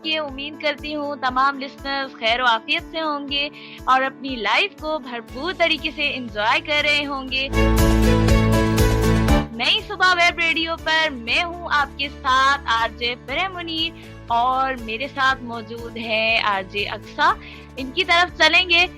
के। उम्मीद करती हूँ तमाम लिसनर्स खैर व आफियत से होंगे और अपनी लाइफ को भरपूर तरीके से एंजॉय कर रहे होंगे। नई सुबह वेब रेडियो पर मैं हूँ आपके साथ आरजे पेरे मुनीर और मेरे साथ मौजूद है आरजे अक्सा। इनकी तरफ चलेंगे।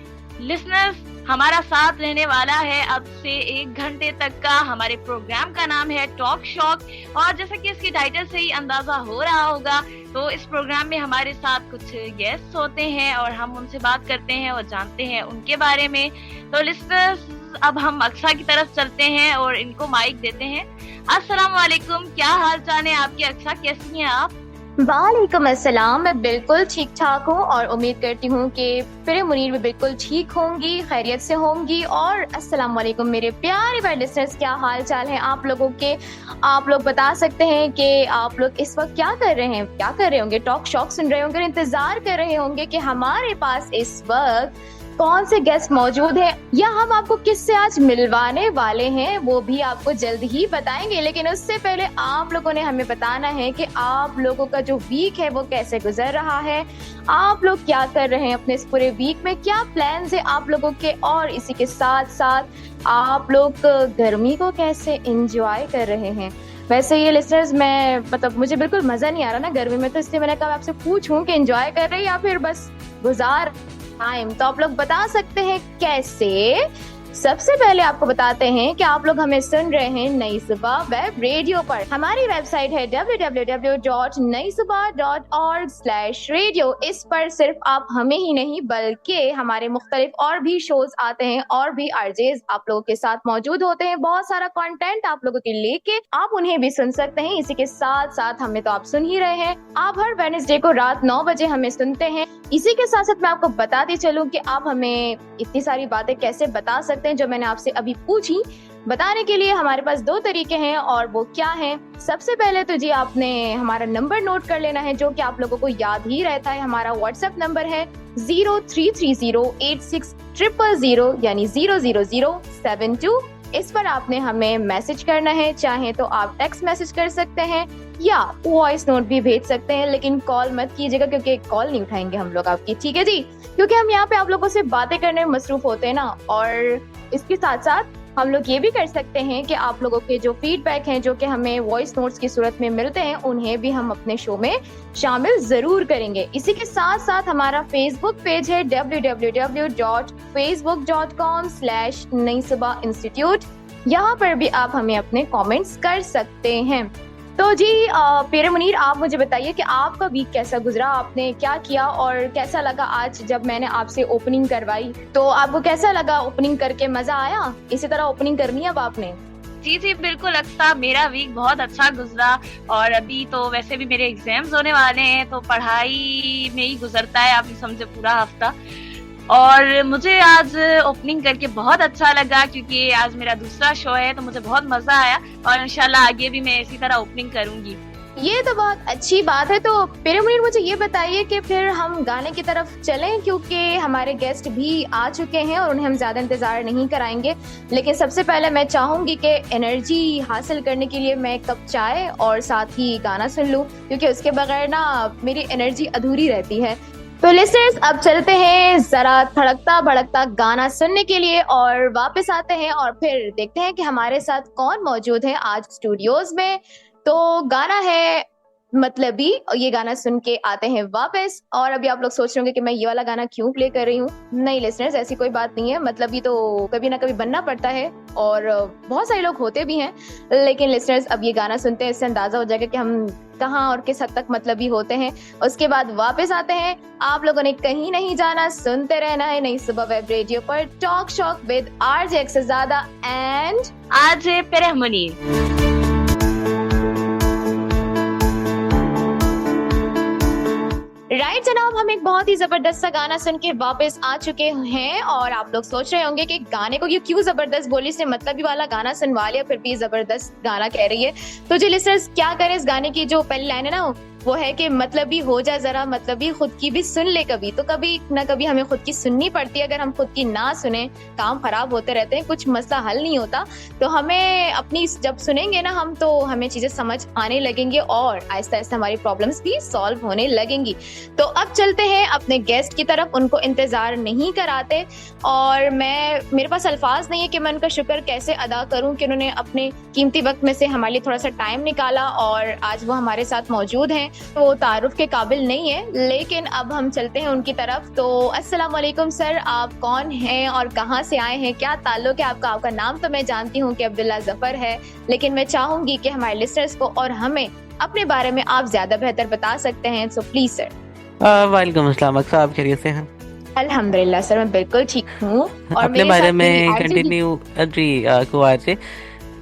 लिसनर्स, हमारा साथ रहने वाला है अब से 1 घंटे तक का। हमारे प्रोग्राम का नाम है टॉक शॉक और जैसा कि इसकी टाइटल से ही अंदाजा हो रहा होगा, तो इस प्रोग्राम में हमारे साथ कुछ गेस्ट होते हैं और हम उनसे बात करते हैं और जानते हैं उनके बारे में। तो लिसनर्स, अब हम अक्सा की तरफ चलते हैं और इनको माइक देते हैं। अस्सलाम वालेकुम, क्या हाल चाल है आपके अक्सा, कैसी हैं आप? वालेकुम अस्सलाम, मैं बिल्कुल ठीक ठाक हूँ और उम्मीद करती हूँ कि पेरे मुनीर भी बिल्कुल ठीक होंगी, खैरियत से होंगी। और अस्सलाम वालेकुम मेरे प्यारे प्यारे लिसनर्स, क्या हाल चाल है आप लोगों के? आप लोग बता सकते हैं कि आप लोग इस वक्त क्या कर रहे हैं, क्या कर रहे होंगे? टॉक शॉक सुन रहे होंगे, इंतजार कर रहे होंगे कि हमारे पास इस वक्त कौन से गेस्ट मौजूद हैं या हम आपको किससे आज मिलवाने वाले हैं, वो भी आपको जल्द ही बताएंगे। लेकिन उससे पहले आप लोगों ने हमें बताना है कि आप लोगों का जो वीक है वो कैसे गुजर रहा है, आप लोग क्या कर रहे हैं अपने इस पूरे वीक में, क्या प्लान्स है आप लोगों के, और इसी के साथ साथ आप लोग गर्मी को कैसे एंजॉय कर रहे हैं। वैसे ये लिसनर्स, मैं मुझे बिल्कुल मजा नहीं आ रहा ना गर्मी में, तो इसलिए मैंने कहा आपसे पूछूं कि एंजॉय कर रहे हैं या फिर बस गुजार टाइम। तो आप लोग बता सकते हैं कैसे। सबसे पहले आपको बताते हैं कि आप लोग हमें सुन रहे हैं नई सुबह वेब रेडियो पर। हमारी वेबसाइट है www.naisuba.org/radio। इस पर सिर्फ आप हमें ही नहीं बल्कि हमारे मुख्तलिफ और भी शोज आते हैं और भी आरजेज आप लोगों के साथ मौजूद होते हैं। बहुत सारा कंटेंट आप लोगों के लेके आप उन्हें भी सुन सकते हैं। इसी के साथ साथ हमें तो आप सुन ही रहे हैं। आप हर वेडनेसडे को रात 9 बजे हमें सुनते हैं। इसी के साथ साथ मैं आपको बताती चलूं कि आप हमें इतनी सारी बातें कैसे बता सकते हैं जो मैंने आपसे अभी पूछी। बताने के लिए हमारे पास 2 तरीके हैं और वो क्या हैं। सबसे पहले तो जी आपने हमारा नंबर नोट कर लेना है जो कि आप लोगों को याद ही रहता है। हमारा व्हाट्सएप नंबर है 0330860000 यानी 00072। इस पर आपने हमें मैसेज करना है। चाहे तो आप टेक्स्ट मैसेज कर सकते हैं या वॉइस नोट भी भेज सकते हैं, लेकिन कॉल मत कीजिएगा क्योंकि कॉल नहीं उठाएंगे हम लोग आपकी, ठीक है जी? क्योंकि हम यहाँ पे आप लोगों से बातें करने में मसरूफ होते हैं ना। और इसके साथ साथ हम लोग ये भी कर सकते हैं कि आप लोगों के जो फीडबैक हैं जो कि हमें वॉइस नोट्स की सूरत में मिलते हैं, उन्हें भी हम अपने शो में शामिल जरूर करेंगे। इसी के साथ साथ हमारा फेसबुक पेज है www.facebook.com/naisubah-institute। यहाँ पर भी आप हमें अपने कमेंट्स कर सकते हैं। तो जी पेरे मुनीर, आप मुझे बताइए कि आपका वीक कैसा गुजरा, आपने क्या किया और कैसा लगा आज जब मैंने आपसे ओपनिंग करवाई। तो आपको कैसा लगा ओपनिंग करके, मजा आया? इसी तरह ओपनिंग करनी है अब आपने। जी जी बिल्कुल अक्सा, मेरा वीक बहुत अच्छा गुजरा और अभी तो वैसे भी मेरे एग्जाम्स होने वाले हैं, तो पढ़ाई में ही गुजरता है, आप समझे, पूरा हफ्ता। और मुझे आज ओपनिंग करके बहुत अच्छा लगा क्योंकि आज मेरा दूसरा शो है, तो मुझे बहुत मजा आया और इंशाल्लाह आगे भी मैं इसी तरह ओपनिंग करूंगी। ये तो बहुत अच्छी बात है। तो पेरे मुनीर, मुझे ये बताइए कि फिर हम गाने की तरफ चलें क्योंकि हमारे गेस्ट भी आ चुके हैं और उन्हें हम ज्यादा इंतजार नहीं कराएंगे। लेकिन सबसे पहले मैं चाहूंगी कि एनर्जी हासिल करने के लिए मैं एक कप चाय और साथ ही गाना सुन लूं, क्योंकि उसके बगैर ना मेरी एनर्जी अधूरी रहती है। तो लिसनर्स, अब चलते हैं जरा धड़कता भड़कता गाना सुनने के लिए और वापस आते हैं और फिर देखते हैं कि हमारे साथ कौन मौजूद है आज स्टूडियोज में। तो गाना है मतलबी, और ये गाना सुन के आते हैं वापस। और अभी आप लोग सोच रहे होंगे कि मैं ये वाला गाना क्यों प्ले कर रही हूँ। नहीं लिसनर्स, ऐसी कोई बात नहीं है। मतलबी तो कभी ना कभी बनना पड़ता है और बहुत सारे लोग होते भी हैं। लेकिन लिसनर्स, अब ये गाना सुनते हैं, इससे अंदाजा हो जाएगा कि हम कहाँ और किस हद तक मतलबी होते हैं। उसके बाद वापस आते हैं। आप लोगों ने कहीं नहीं जाना, सुनते रहना है नई सुबह वेब रेडियो पर talk shock with RJ Aksarzada and RJ Pere Munir. Right जनाब, हम एक बहुत ही जबरदस्त सा गाना सुन के वापस आ चुके हैं और आप लोग सोच रहे होंगे कि गाने को ये क्यों जबरदस्त बोली, इसने मतलब वाला गाना सुनवा लिया फिर भी जबरदस्त गाना कह रही है। तो जी लिसनर्स, क्या करें, इस गाने की जो पहली लाइन है ना, वो है कि मतलबी हो जा जरा, मतलबी खुद की भी सुन ले कभी, तो कभी ना कभी हमें खुद की सुननी पड़ती है। अगर हम खुद की ना सुने काम खराब होते रहते हैं, कुछ मसला हल नहीं होता। तो हमें अपनी जब सुनेंगे ना हम, तो हमें चीजें समझ आने लगेंगी और आहिस्ता आहिस्ता हमारी प्रॉब्लम्स भी सॉल्व होने लगेंगी। तो अब चलते हैं अपने गेस्ट की तरफ, उनको इंतजार नहीं कराते। और मेरे पास अल्फाज नहीं है कि मैं उनका शुक्र कैसे अदा करूं कि उन्होंने अपने कीमती वक्त में से हमारे लिए थोड़ा सा टाइम निकाला और आज वो हमारे साथ मौजूद हैं। तो वो तारुफ के काबिल नहीं है, लेकिन अब हम चलते हैं उनकी तरफ। तो अस्सलाम वालेकुम सर, आप कौन हैं और कहाँ से आए हैं, क्या ताल्लुक है आपका? आपका नाम तो मैं जानती हूँ कि अब्दुल्ला जफर है, लेकिन मैं चाहूंगी कि हमारे लिसनर्स को और हमें अपने बारे में आप ज्यादा बेहतर बता सकते हैं। So please sir. वालेकुम अस्सलाम। अक्सर आप खैरियत से हैं? अल्हम्दुलिल्लाह सर, मैं बिल्कुल ठीक हूँ। और अपने बारे में कंटिन्यू जी कुआर से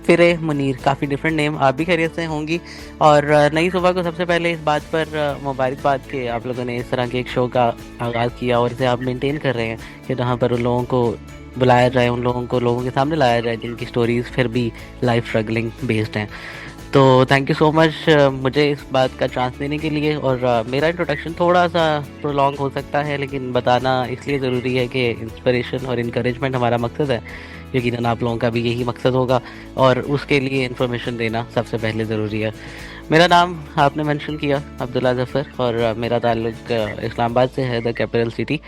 फिरे मुनीर, काफ़ी डिफरेंट नेम। आप भी खैरियत से होंगी। और नई सुबह को सबसे पहले इस बात पर मुबारकबाद कि आप लोगों ने इस तरह के एक शो का आगाज़ किया और इसे आप मेंटेन कर रहे हैं कि जहाँ पर उन लोगों को बुलाया जाए, उन लोगों को लोगों के सामने लाया जाए जिनकी स्टोरीज़ फिर भी लाइफ स्ट्रगलिंग बेस्ड हैं। तो थैंक यू सो मच मुझे इस बात का चांस देने के लिए। और मेरा इंट्रोडक्शन थोड़ा सा प्रोलॉन्ग हो सकता है, लेकिन बताना इसलिए ज़रूरी है कि इंस्पिरेशन और इनकरेजमेंट हमारा मकसद है। यकीनन आप लोगों का भी यही मकसद होगा और उसके लिए इन्फॉर्मेशन देना सबसे पहले ज़रूरी है। मेरा नाम आपने मेंशन किया, अब्दुल्ला ज़फ़र, और मेरा ताल्लुक इस्लामाबाद से है, द कैपिटल सिटी।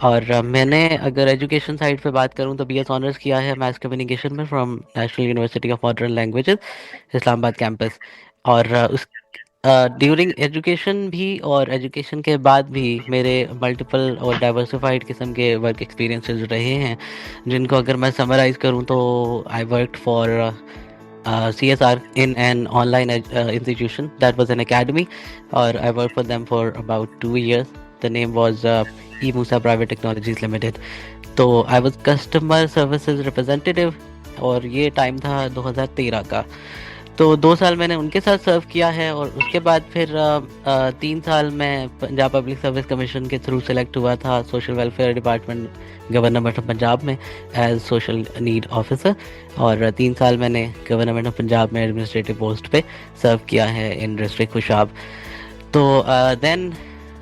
और मैंने अगर एजुकेशन साइड पे बात करूं तो BS ऑनर्स किया है मैथ कम्युनिकेशन में from national University of Modern languages, Islamabad campus. और उस ड्यूरिंग एजुकेशन भी और एजुकेशन के बाद भी मेरे मल्टीपल और डाइवर्सिफाइड किस्म के वर्क एक्सपीरियंसेस रहे हैं, जिनको अगर मैं समराइज़ करूं तो I worked for CSR in an online institution that was an academy, or I worked for them for about 2 years. The name was eMusa Private Technologies Limited. तो I was customer services representative और ये time था 2013 का। तो 2 साल मैंने उनके साथ सर्व किया है और उसके बाद फिर 3 साल मैं पंजाब पब्लिक सर्विस कमीशन के थ्रू सेलेक्ट हुआ था social welfare department government of Punjab में एज सोशल नीड ऑफिसर। और 3 साल मैंने गवर्नमेंट ऑफ पंजाब में एडमिनिस्ट्रेटिव पोस्ट पे सर्व किया है इन डिस्ट्रिक्ट खुशाब। तो देन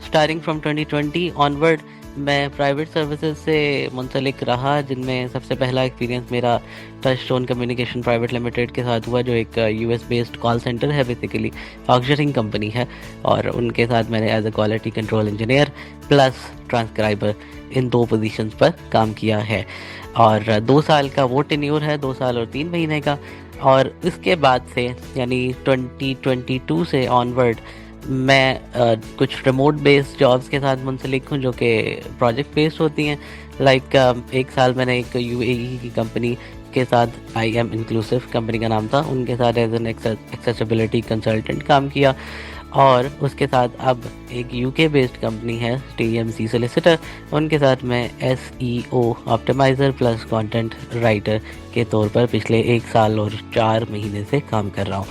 स्टार्टिंग फ्रॉम 2020 ऑनवर्ड मैं प्राइवेट सर्विसेज से मुंसलिक रहा, जिनमें सबसे पहला एक्सपीरियंस मेरा टचस्टोन कम्युनिकेशन प्राइवेट लिमिटेड के साथ हुआ, जो एक US बेस्ड कॉल सेंटर है, बेसिकली ऑक्शरिंग कंपनी है। और उनके साथ मैंने as a quality control engineer plus transcriber in 2 positions पर काम किया है। और 2 साल का वो टेन्योर है, 2 साल और 3 महीने का। और इसके बाद से यानी 2022 से ऑनवर्ड मैं कुछ रिमोट बेस्ड जॉब्स के साथ मुंसलिक हूँ, जो कि प्रोजेक्ट बेस्ड होती हैं। लाइक 1 साल मैंने एक UAE की कंपनी के साथ, I Am Inclusive कंपनी का नाम था, उनके साथ एज एन एक्सेसिबिलिटी कंसल्टेंट काम किया। और उसके साथ अब एक UK बेस्ड कंपनी है TMC सोलिसिटर, उनके साथ मैं SEO optimiser plus content writer के तौर पर पिछले 1 साल और 4 महीने से काम कर रहा हूँ।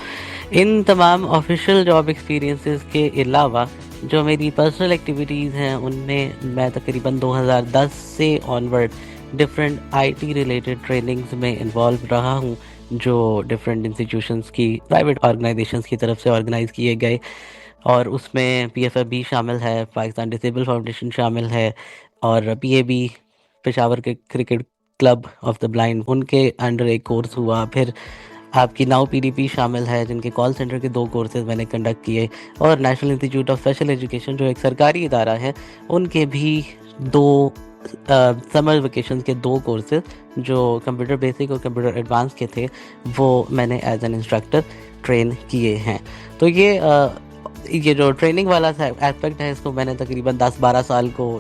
इन तमाम ऑफिशियल जॉब एक्सपीरियंसेस के अलावा जो मेरी पर्सनल एक्टिविटीज़ हैं, उनमें मैं तकरीबन 2010 से onward different IT related trainings में इन्वॉल्व रहा हूँ, जो डिफरेंट इंस्टीट्यूशंस की, प्राइवेट ऑर्गेनाइजेशंस की तरफ से ऑर्गेनाइज़ किए गए। और उसमें PFFB शामिल है, पाकिस्तान डिसेबल फाउंडेशन शामिल है, और PAB पेशावर के cricket club of the blind, उनके अंडर एक कोर्स हुआ। फिर आपकी नाउ PDP शामिल है, जिनके कॉल सेंटर के 2 कोर्सेज मैंने कंडक्ट किए। और national institute of special education, जो एक सरकारी इदारा है, उनके भी 2 समर वेकेशन के 2 कोर्सेज जो कंप्यूटर बेसिक और कंप्यूटर एडवांस के थे, वो मैंने एज एन इंस्ट्रक्टर ट्रेन किए हैं। तो ये जो ट्रेनिंग वाला एस्पेक्ट है, इसको मैंने तकरीबन 10-12 साल को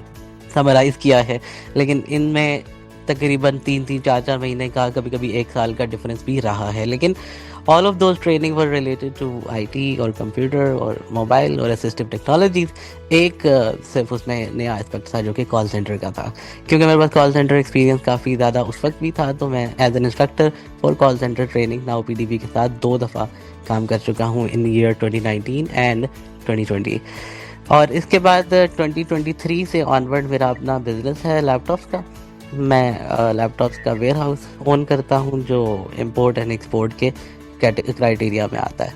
समराइज़ किया है, लेकिन इनमें तकरीबन 3-4 महीने का, कभी कभी 1 साल का डिफरेंस भी रहा है। लेकिन all of those training were related to IT और कंप्यूटर और मोबाइल और असिस्टिव टेक्नोलॉजीज। एक सिर्फ उसमें नया एस्पेक्ट था जो कि कॉल सेंटर का था। क्योंकि मेरे पास कॉल सेंटर एक्सपीरियंस काफ़ी ज़्यादा उस वक्त भी था, तो मैं as an instructor for call centre training now PDP के साथ 2 दफ़ा काम कर चुका हूँ इन ईयर 2019 एंड 2020। और इसके बाद 2023 से ऑनवर्ड मेरा अपना बिजनेस है लैपटॉप्स का। मैं लैपटॉप्स का वेयर हाउस ओन करता हूँ, जो इंपोर्ट एंड एक्सपोर्ट के क्राइटेरिया में आता है।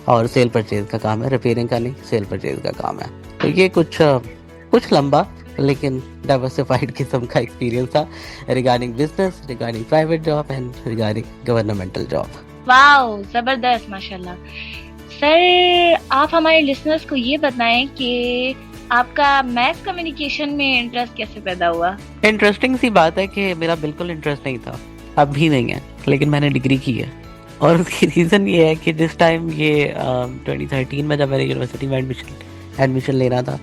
और सेल परचेज का काम है, रिपेयरिंग का नहीं, सेल परचेज का काम है। तो ये कुछ लंबा लेकिन डाइवर्सिफाइड किस्म का एक्सपीरियंस था regarding business, regarding private job and regarding governmental job. Wow, जबरदस्त, माशाल्लाह। सर, आप हमारे लिसनर्स को ये बताएं कि आपका मैथ कम्युनिकेशन में इंटरेस्ट कैसे पैदा हुआ? इंटरेस्टिंग सी बात है कि मेरा बिल्कुल इंटरेस्ट नहीं था, अब भी नहीं है, लेकिन मैंने डिग्री की है। और उसकी रीज़न ये है कि जिस टाइम ये 2013 में जब मैंने यूनिवर्सिटी में एडमिशन लेना था,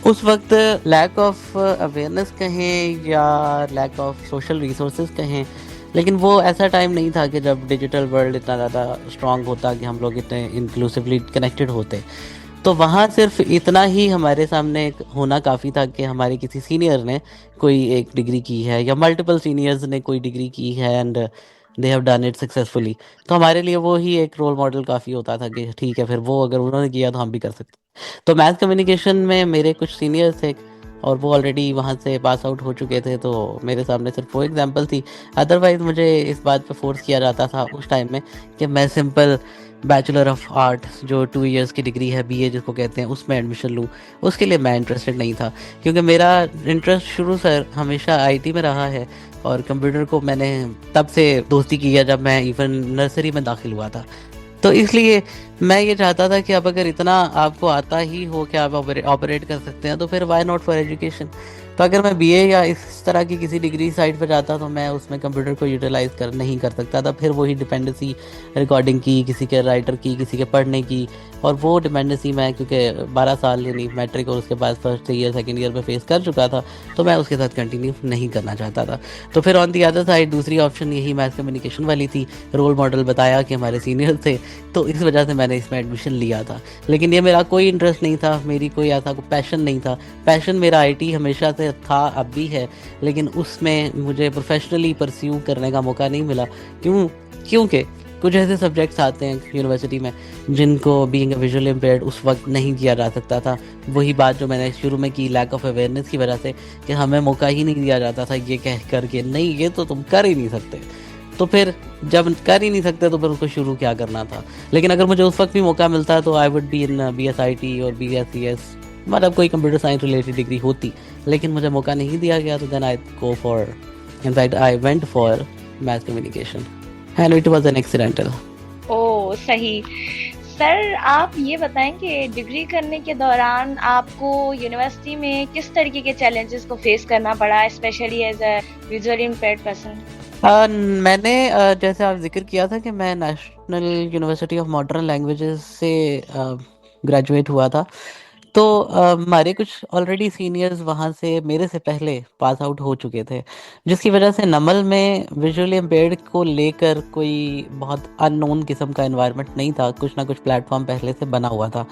उस वक्त लैक ऑफ अवेयरनेस कहें या लैक ऑफ सोशल रिसोर्सेज कहें, लेकिन वो ऐसा टाइम नहीं था कि जब डिजिटल वर्ल्ड इतना ज़्यादा स्ट्रांग होता कि हम लोग इतने इंक्लूसिवली कनेक्टेड होते। तो वहाँ सिर्फ इतना ही हमारे सामने होना काफ़ी था कि हमारे किसी सीनियर ने कोई एक डिग्री की है या मल्टीपल सीनियर्स ने कोई डिग्री की है and they have done it successfully. तो हमारे लिए वो ही एक रोल मॉडल काफ़ी होता था कि ठीक है, फिर वो अगर उन्होंने किया तो हम भी कर सकते। तो मैथ कम्युनिकेशन में मेरे कुछ सीनियर्स थे और वो ऑलरेडी वहाँ से पास आउट हो चुके थे, तो मेरे सामने सिर्फ वो एग्जांपल थी। अदरवाइज मुझे इस बात पे फोर्स किया जाता था उस टाइम में कि मैं सिंपल बैचलर ऑफ आर्ट जो 2 इयर्स की डिग्री है, बीए जिसको कहते हैं, उसमें एडमिशन लूँ। उसके लिए मैं इंटरेस्टेड नहीं था, क्योंकि मेरा इंटरेस्ट शुरू से हमेशा आईटी में रहा है और कंप्यूटर को मैंने तब से दोस्ती की है जब मैं इवन नर्सरी में दाखिल हुआ था। तो इसलिए मैं ये चाहता था कि अब अगर इतना आपको आता ही हो कि आप ऑपरेट कर सकते हैं, तो फिर वाई नॉट फॉर एजुकेशन। तो अगर मैं बीए या इस तरह की किसी डिग्री साइड पर जाता तो मैं उसमें कंप्यूटर को यूटिलाइज नहीं कर सकता था। फिर वही डिपेंडेंसी रिकॉर्डिंग की, किसी के राइटर की, किसी के पढ़ने की, और वो डिपेंडेंसी मैं क्योंकि 12 साल यानी मैट्रिक और उसके बाद फर्स्ट ईयर सेकेंड ईयर में फेस कर चुका था, तो मैं उसके साथ कंटिन्यू नहीं करना चाहता था। तो फिर ऑन दी अदर साइड दूसरी ऑप्शन यही मैथ कम्युनिकेशन वाली थी। रोल मॉडल बताया कि हमारे सीनियर थे, तो इस वजह से मैंने इसमें एडमिशन लिया था। लेकिन ये मेरा कोई इंटरेस्ट नहीं था, मेरी कोई ऐसा कोई पैशन नहीं था। पैशन मेरा आईटी हमेशा से था, अब भी है, लेकिन उसमें मुझे प्रोफेशनली परस्यू करने का मौका नहीं मिला। क्योंकि कुछ ऐसे सब्जेक्ट्स आते हैं यूनिवर्सिटी में जिनको बीइंग अ विजुअली इम्पेयर्ड उस वक्त नहीं किया जा सकता था। वही बात जो मैंने शुरू में की, लैक ऑफ अवेयरनेस की वजह से, कि हमें मौका ही नहीं दिया जाता था ये कह करके नहीं, ये तो तुम कर ही नहीं सकते। तो फिर जब कर ही नहीं सकते तो फिर उसको शुरू क्या करना था। लेकिन अगर मुझे उस वक्त भी मौका मिलता तो I would be in BSIT और BScs, मतलब कोई कंप्यूटर साइंस रिलेटेड डिग्री होती। लेकिन मुझे मौका नहीं दिया गया, तो then I went for math communication and it was an accidental. Oh, सही। सर, आप ये बताएं कि डिग्री करने के दौरान आपको यूनिवर्सिटी में किस तरीके के चैलेंजेस को फेस करना पड़ा, specially as a visually impaired person? मैंने जैसे आप जिक्र किया था कि मैं National University of Modern Languages से ग्रेजुएट हुआ था, तो हमारे कुछ ऑलरेडी सीनियर्स वहाँ से मेरे से पहले पास आउट हो चुके थे, जिसकी वजह से नमल में विजुअली इम्पेयर्ड को लेकर कोई बहुत अननोन किस्म का एनवायरनमेंट नहीं था। कुछ ना कुछ प्लेटफॉर्म पहले से बना हुआ था,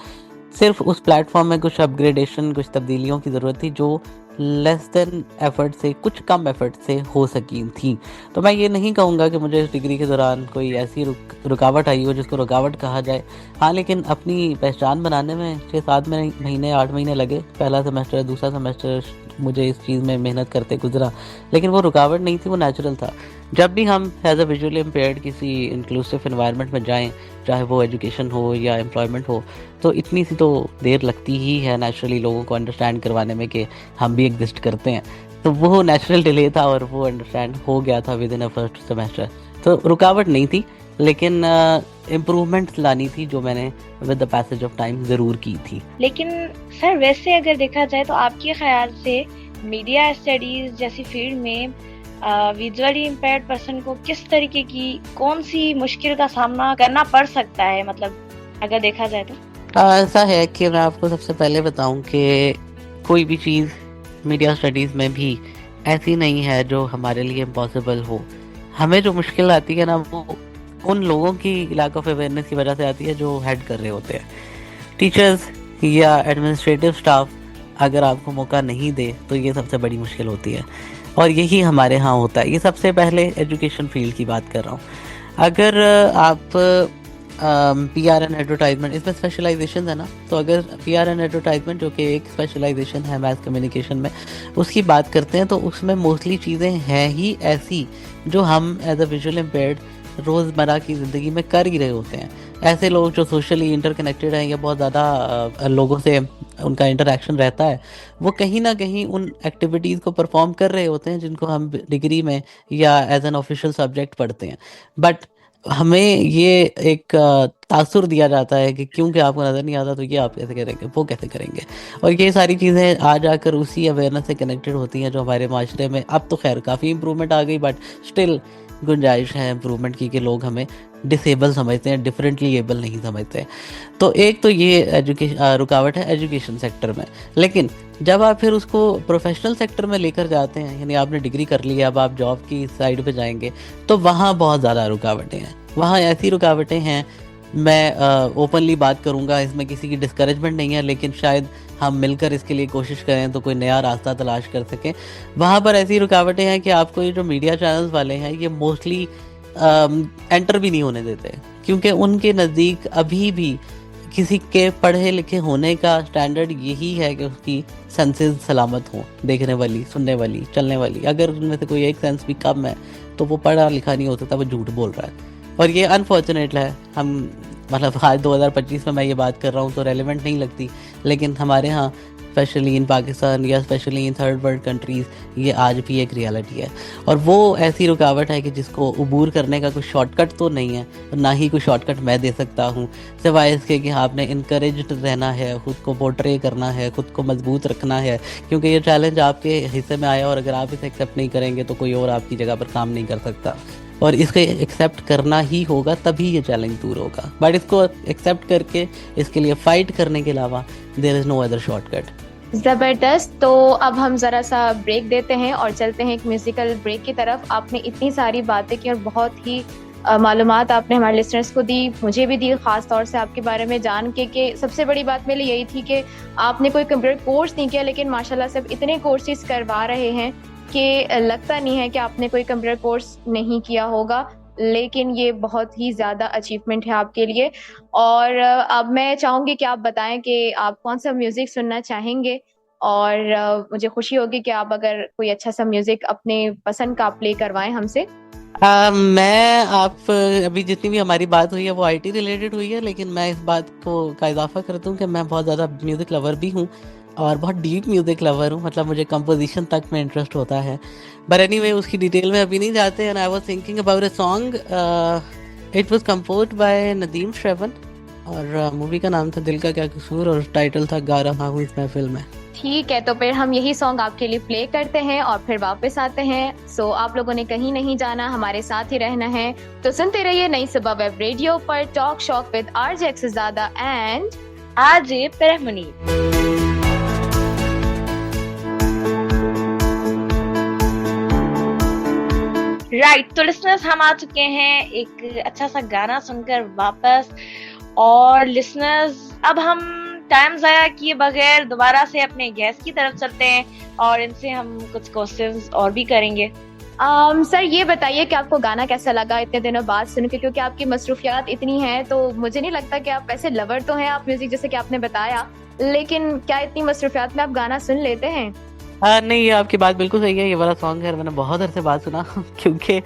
सिर्फ उस प्लेटफॉर्म में कुछ अपग्रेडेशन, कुछ तब्दीलियों की ज़रूरत थी जो लेस देन एफर्ट से, कुछ कम एफर्ट से हो सकी थी। तो मैं ये नहीं कहूँगा कि मुझे इस डिग्री के दौरान कोई ऐसी रुकावट आई हो जिसको रुकावट कहा जाए। हाँ, लेकिन अपनी पहचान बनाने में 6-7 महीने 8 महीने लगे। पहला सेमेस्टर, दूसरा सेमेस्टर मुझे इस चीज़ में मेहनत करते गुजरा, लेकिन वो रुकावट नहीं थी, वो नेचुरल था। जब भी हम एज अ विजुअली इम्पेयर्ड किसी इंक्लूसिव एनवायरनमेंट में जाएं, चाहे वो एजुकेशन हो या एम्प्लॉयमेंट हो, तो इतनी सी तो देर लगती ही है नेचुरली लोगों को अंडरस्टैंड करवाने में कि हम भी एग्जिस्ट करते हैं। तो वो नेचुरल डिले था और वो अंडरस्टैंड हो गया था with in a first semester. तो रुकावट नहीं थी, लेकिन इम्प्रूवमेंट्स लानी थी जो मैंने with the passage of time ज़रूर की थी। लेकिन सर, वैसे अगर देखा जाए तो आपके ख्याल से मीडिया स्टडीज जैसी फील्ड में विजुअली इम्पेयर्ड पर्सन को किस तरीके की, कौन सी मुश्किल का सामना करना पड़ सकता है, मतलब अगर देखा जाए तो? ऐसा है कि मैं आपको सबसे पहले बताऊं कि कोई भी चीज़ मीडिया स्टडीज़ में भी ऐसी नहीं है जो हमारे लिए इम्पॉसिबल हो। हमें जो मुश्किल आती है ना, वो उन लोगों की लैक ऑफ अवेयरनेस की वजह से आती है जो हेड कर रहे होते हैं। टीचर्स या एडमिनिस्ट्रेटिव स्टाफ अगर आपको मौका नहीं दे तो ये सबसे बड़ी मुश्किल होती है, और यही हमारे यहाँ होता है। ये सबसे पहले एजुकेशन फील्ड की बात कर रहा हूँ। अगर आप PR एंड एडवर्टाइजमेंट, इसमें स्पेशलाइजेशन है ना, तो अगर PR एंड एडवर्टाइजमेंट जो कि एक स्पेशलाइजेशन है मैथ कम्युनिकेशन में, उसकी बात करते हैं तो उसमें मोस्टली चीज़ें हैं ही ऐसी जो हम एज अ विजुअल इम्पेयर्ड रोज़मर्रा की ज़िंदगी में कर ही रहे होते हैं। ऐसे लोग जो सोशली इंटरकनेक्टेड हैं या बहुत ज़्यादा लोगों से उनका इंटरेक्शन रहता है, वो कहीं ना कहीं उन एक्टिविटीज़ को परफॉर्म कर रहे होते हैं जिनको हम डिग्री में या एज एन ऑफिशियल सब्जेक्ट पढ़ते हैं। बट हमें ये एक तासुर दिया जाता है कि क्योंकि आपको नज़र नहीं आता तो ये आप कैसे करेंगे, वो कैसे करेंगे। और ये सारी चीज़ें आ जाकर उसी अवेयरनेस से कनेक्टेड होती हैं जो हमारे माशरे में अब तो खैर काफ़ी इम्प्रूवमेंट आ गई, बट स्टिल गुंजाइश है इम्प्रूवमेंट की कि लोग हमें डिसेबल समझते हैं, डिफरेंटली एबल नहीं समझते। तो एक तो ये रुकावट है एजुकेशन सेक्टर में। लेकिन जब आप फिर उसको प्रोफेशनल सेक्टर में लेकर जाते हैं, यानी आपने डिग्री कर ली, अब आप जॉब की साइड पे जाएंगे, तो वहाँ बहुत ज़्यादा रुकावटें हैं। वहाँ ऐसी रुकावटें हैं, मैं ओपनली बात करूँगा, इसमें किसी की डिस्करेजमेंट नहीं है, लेकिन शायद हम मिलकर इसके लिए कोशिश करें तो कोई नया रास्ता तलाश कर सकें। वहाँ पर ऐसी रुकावटें हैं कि आपको ये जो मीडिया चैनल्स वाले हैं ये मोस्टली एंटर भी नहीं होने देते, क्योंकि उनके नज़दीक अभी भी किसी के पढ़े लिखे होने का स्टैंडर्ड यही है कि उसकी सेंसेस सलामत हों, देखने वाली, सुनने वाली, चलने वाली। अगर उनमें से कोई एक सेंस भी कम है तो वो पढ़ा लिखा नहीं हो सकता, वो झूठ बोल रहा है। और ये अनफॉर्चुनेट है। हम मतलब आज 2025 में मैं ये बात कर रहा हूँ तो रेलेवेंट नहीं लगती, लेकिन हमारे यहाँ स्पेशली इन पाकिस्तान या specially in third world countries ये आज भी एक रियलिटी है। और वो ऐसी रुकावट है कि जिसको अबूर करने का कोई शॉर्टकट तो नहीं है, ना ही कोई शॉर्टकट मैं दे सकता हूँ, सिवाय इसके कि आपने इनकरेज्ड रहना है, ख़ुद को पोर्ट्रे करना है, ख़ुद को मजबूत रखना है, क्योंकि ये चैलेंज आपके हिस्से में आया और अगर आप इसे एक्सेप्ट नहीं करेंगे तो कोई और आपकी जगह पर काम नहीं कर सकता। और इसको एक्सेप्ट करना ही होगा, तभी ये चैलेंज दूर होगा। बट इसको एक्सेप्ट करके इसके लिए फ़ाइट करने के अलावा there is no other shortcut. ज़बरदस्त। तो अब हम ज़रा सा ब्रेक देते हैं और चलते हैं एक म्यूज़िकल ब्रेक की तरफ। आपने इतनी सारी बातें की और बहुत ही मालूमात आपने हमारे लिसनर्स को दी, मुझे भी दी, ख़ास तौर से आपके बारे में जान के कि सबसे बड़ी बात मेरे लिए यही थी कि आपने कोई कंप्यूटर कोर्स नहीं किया, लेकिन माशाल्लाह से इतने कोर्सेज करवा रहे हैं कि लगता नहीं है कि आपने कोई कंप्यूटर कोर्स नहीं किया होगा, लेकिन ये बहुत ही ज़्यादा अचीवमेंट है आपके लिए। और अब मैं चाहूँगी कि आप बताएं कि आप कौन सा म्यूज़िक सुनना चाहेंगे, और मुझे खुशी होगी कि आप अगर कोई अच्छा सा म्यूज़िक अपने पसंद का प्ले करवाएं हमसे। मैं आप अभी जितनी भी हमारी बात हुई है वो आईटी रिलेटेड हुई है, लेकिन मैं इस बात को का इजाफा करता हूँ कि मैं बहुत ज़्यादा म्यूज़िक लवर भी हूँ और बहुत डीप म्यूज़िक लवर हूँ। मतलब मुझे कंपोजिशन तक में इंटरेस्ट होता है, बट एनीवे उसकी डिटेल में अभी नहीं जाते। And I was thinking about a song, it was composed by Nadeem Shravan और मूवी का नाम था दिल का क्या कसूर और टाइटल था गा रहा हूँ इस महफिल में। ठीक है, तो फिर हम यही सॉन्ग आपके लिए प्ले करते हैं और फिर वापस आते हैं। सो आप लोगों ने कहीं नहीं जाना, हमारे साथ ही रहना है। तो सुनते रहिए नई सुबह वेब रेडियो पर talk shock with RJ Aksarzada and RJ Parehmunir. Right, तो लिसनर्स हम आ चुके हैं एक अच्छा सा गाना सुनकर वापस। और लिसनर्स अब हम टाइम ज़ाया किए बगैर दोबारा से अपने गेस्ट की तरफ चलते हैं और इनसे हम कुछ क्वेश्चंस और भी करेंगे। सर ये बताइए कि आपको गाना कैसा लगा इतने दिनों बाद सुन के, क्योंकि आपकी मसरूफियात इतनी हैं तो मुझे नहीं लगता कि आप ऐसे लवर तो हैं आप म्यूजिक जैसे कि आपने बताया, लेकिन क्या इतनी मसरूफियात में आप गाना सुन लेते हैं? नहीं, ये आपकी बात बिल्कुल सही है। ये वाला सॉन्ग है मैंने बहुत देर से बात सुना क्योंकि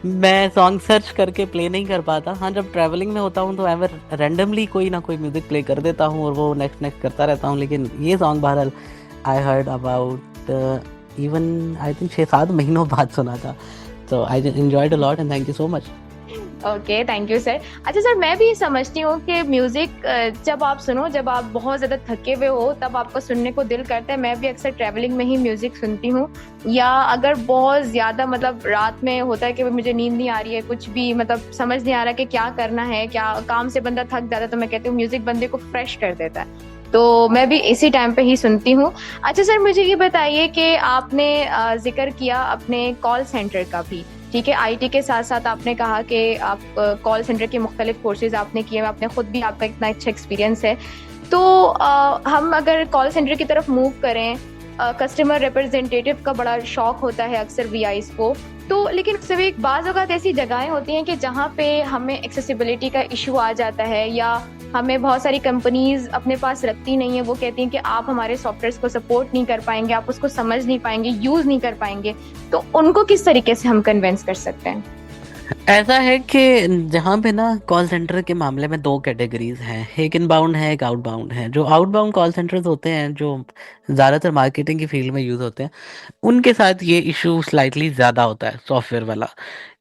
मैं सॉन्ग सर्च करके प्ले नहीं कर पाता। हाँ, जब ट्रैवलिंग में होता हूँ तो एवर रैंडमली कोई ना कोई म्यूज़िक प्ले कर देता हूँ और वो नेक्स्ट करता रहता हूँ। लेकिन ये सॉन्ग बहरहाल I heard about even I think 6-7 महीनों बाद सुना था, तो I enjoyed a lot and thank you so much. Okay, thank you sir. अच्छा सर, मैं भी समझती हूँ कि म्यूज़िक जब आप सुनो, जब आप बहुत ज़्यादा थके हुए हो तब आपको सुनने को दिल करता है। मैं भी अक्सर ट्रैवलिंग में ही म्यूज़िक सुनती हूँ, या अगर बहुत ज़्यादा मतलब रात में होता है कि मुझे नींद नहीं आ रही है, कुछ भी मतलब समझ नहीं आ रहा कि क्या करना है, क्या काम से बंदा थक जाता है, तो मैं कहती हूँ म्यूज़िक बंदे को फ्रेश कर देता है, तो मैं भी इसी टाइम पे ही सुनती हूँ। अच्छा सर, मुझे ये बताइए कि आपने जिक्र किया अपने कॉल सेंटर का भी, ठीक है, आईटी के साथ साथ आपने कहा कि आप कॉल सेंटर के मुख्तलिफ कोर्सेज आपने किए, आपने खुद भी, आपका इतना अच्छा एक्सपीरियंस है। तो हम अगर कॉल सेंटर की तरफ मूव करें, कस्टमर रिप्रेजेंटेटिव का बड़ा शौक होता है अक्सर वीआईज को, तो लेकिन सिर्फ एक बाज़ औक़ात ऐसी जगहें होती हैं कि जहाँ पे हमें एक्सेसिबिलिटी का इशू आ जाता है, या हमें बहुत सारी कंपनीज अपने पास रखती नहीं है, वो कहती हैं कि आप हमारे सॉफ्टवेयर को सपोर्ट नहीं कर पाएंगे, आप उसको समझ नहीं पाएंगे, यूज़ नहीं कर पाएंगे, तो उनको किस तरीके से हम कन्विंस कर सकते हैं? ऐसा है कि जहाँ पे ना कॉल सेंटर के मामले में दो कैटेगरीज हैं, एक इनबाउंड है, एक आउटबाउंड है। जो आउटबाउंड कॉल सेंटर्स होते हैं, जो ज़्यादातर मार्केटिंग की फील्ड में यूज़ होते हैं, उनके साथ ये इशू स्लाइटली ज़्यादा होता है सॉफ्टवेयर वाला,